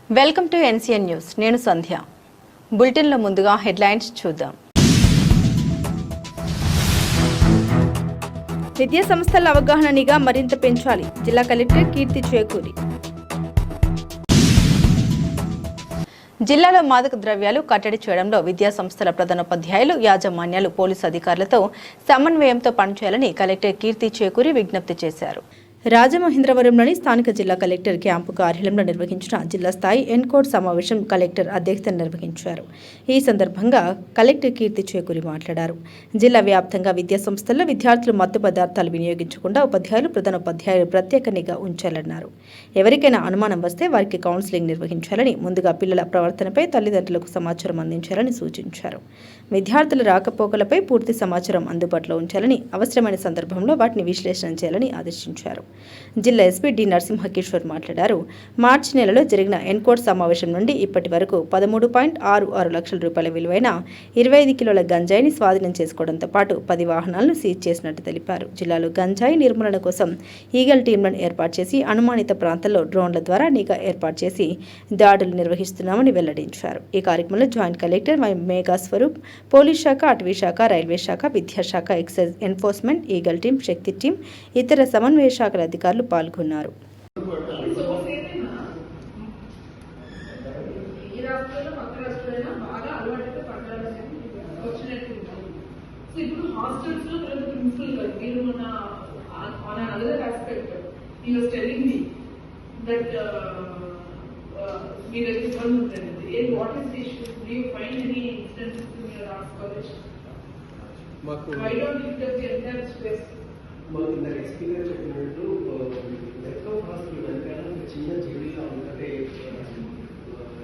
Welcome to NCN news. నేను సంధ్య. బులెటిన్లో ముందుగా హెడ్లైన్స్ చూద్దాం. విద్యా సంస్థల అవగాహన నిఘా మరింత పెంచాలి. జిల్లా కలెక్టర్ కీర్తి చేకూరి. జిల్లాలో మాదక ద్రవ్యాలు కట్టడి చేయడంలో విద్యా సంస్థల ప్రధానోపాధ్యాయులు, యాజమాన్యాలు, పోలీసు అధికారులతో సమన్వయంతో పనిచేయాలని కలెక్టర్ కీర్తి చేకూరి విజ్ఞప్తి చేశారు. రాజమహేంద్రవరంలోని స్థానిక జిల్లా కలెక్టర్ క్యాంపు కార్యాలయంలో నిర్వహించిన జిల్లా స్థాయి ఎన్కోడ్ సమావేశం కలెక్టర్ అధ్యక్షతన నిర్వహించారు. ఈ సందర్భంగా కలెక్టర్ కీర్తి చేకూరి మాట్లాడారు. జిల్లా వ్యాప్తంగా విద్యా సంస్థల్లో విద్యార్థులు మత్తు పదార్థాలు వినియోగించకుండా ఉపాధ్యాయులు, ప్రధానోపాధ్యాయులు ప్రత్యేక నిఘా ఉంచాలన్నారు. ఎవరికైనా అనుమానం వస్తే వారికి కౌన్సిలింగ్ నిర్వహించాలని, ముందుగా పిల్లల ప్రవర్తనపై తల్లిదండ్రులకు సమాచారం అందించాలని సూచించారు. విద్యార్థుల రాకపోకలపై పూర్తి సమాచారం అందుబాటులో ఉంచాలని, అవసరమైన సందర్భంలో వాటిని విశ్లేషణ చేయాలని ఆదేశించారు. జిల్లా ఎస్పీ డి నరసింహకిషోర్ మాట్లాడారు. మార్చి నెలలో జరిగిన ఎన్కోడ్ సమావేశం నుండి ఇప్పటి వరకు 13.66 లక్షల రూపాయల విలువైన 25 కిలోల గంజాయిని స్వాధీనం చేసుకోవడంతో పాటు 10 వాహనాలను సీజ్ చేసినట్టు తెలిపారు. జిల్లాలో గంజాయి నిర్మూలన కోసం ఈగల్ టీంలను ఏర్పాటు చేసి అనుమానిత ప్రాంతాల్లో డ్రోన్ల ద్వారా నిఘా ఏర్పాటు చేసి దాడులు నిర్వహిస్తున్నామని వెల్లడించారు. ఈ కార్యక్రమంలో joint collector Megha Swaroop, police శాఖ, అటవీ శాఖ, రైల్వే శాఖ, విద్యాశాఖ, excise enforcement, eagle team, Shakti team, ఇతర సమన్వయ శాఖల అధికారులు పాల్గొన్నారు. మాకు ఇందాక ఎక్స్పీరియన్స్ చెప్పినట్టు ఎక్కువ హాస్పిటల్ వెనకాల చిన్న చెడిగా ఉంటే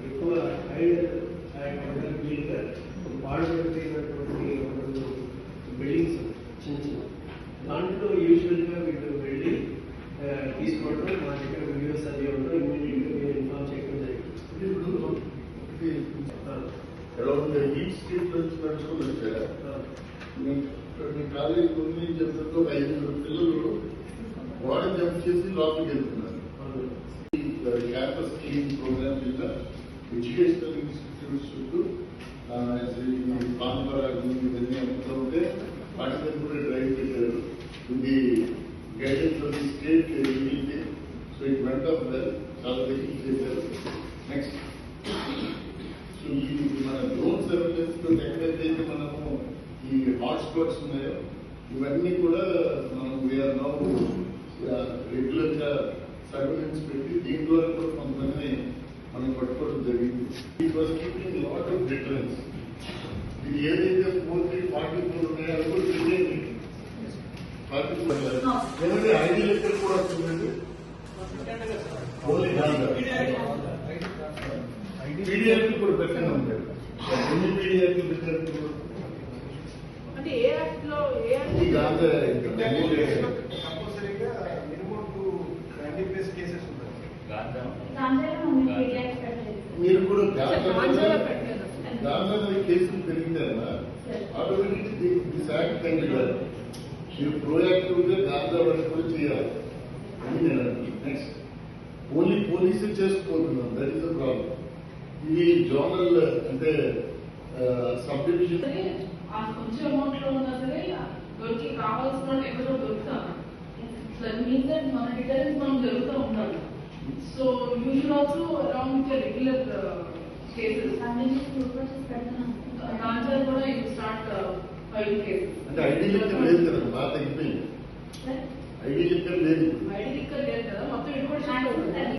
ఎక్కువ వీలుగా పాడుపడిపోయినటువంటి బిల్డింగ్స్ చిన్న చిన్న దాంట్లో యూజువల్గా వీళ్ళు వెళ్ళి తీసుకోవడం, మా దగ్గర వీడియోస్ అవి ఉండడం, ఇమీడియట్గా మీరు ఇన్ఫార్మ్ చేయడం జరిగింది. ఎలా ఉంది ఈ స్ట్రీట్ నుంచి నడుచుకుంటే మీ కాలేజీ కొన్ని చెప్తుంటే 500 పిల్లలు వాడు జంప్ చేసి లోపలికి వెళ్తున్నారు. క్యాంపస్ క్లీన్ ప్రోగ్రామ్ కింద ఎడ్యుకేషనల్ ఇన్స్టిట్యూట్స్ చుట్టూ పాంపరాలు ఇవన్నీ అమ్ముతూ ఉంటే వాటి మీద కూడా డ్రైవ్ పెట్టారు. ఇది guidance of the state unity. So it went చాలా దగ్గర చేశారు. నెక్స్ట్ సో ఈ మన డ్రోన్ సర్వేలెన్స్ ఎక్కడైతే మనము ఈ హాట్స్పాట్స్ ఉన్నాయో ఇవన్నీ కూడా మనం వీఆర్ నౌ రెగ్యులర్ గా సర్వేలెన్స్ పెట్టి దీంట్లో కూడా కొంతమంది మనం పట్టుకోవడం జరిగింది. It was keeping lot of difference. ఇది ఏదైతే 44 ఉన్నాయో అది కూడా చూడండి. 44 ఐడి లెక్కలు కూడా వస్తుందండి. పీడియాకి కూడా పెట్టిన ఉంటాయి. ఎన్ని పీడియాకి పెట్టినట్టు మీరు కూడా గాంధీ కేసులు పెరిగిందన్నా ఆటోమేటిక్ దిస్ యాక్ట్ కంటిన్యూర్. మీరు ప్రోయాక్టివ్ గా గాంధీ వాళ్ళకి కూడా చేయాలి అని నేను అంటున్నాను. నెక్స్ట్ ఓన్లీ పోలీసు చేసుకోతున్నాం, దట్ ఈస్ ద ప్రాబ్లం. ఇది జోనల్ అంటే సబ్ డివిజన్ కొంచెం అమౌంట్ లో ఉన్నా సరే దొరికి కావాల్సిన ఎవరో దొరుకుతారు. మన డిటరెన్స్ మనం జరుగుతూ ఉండాలి. So you should also around with regular cases ganja కూడా యూ స్టార్ట్ 5 కేసెస్. అంటే ఐడి లెక్క లేదు కదా, బాగా తగ్గిపోయింది. ఐడి లెక్క లేదు.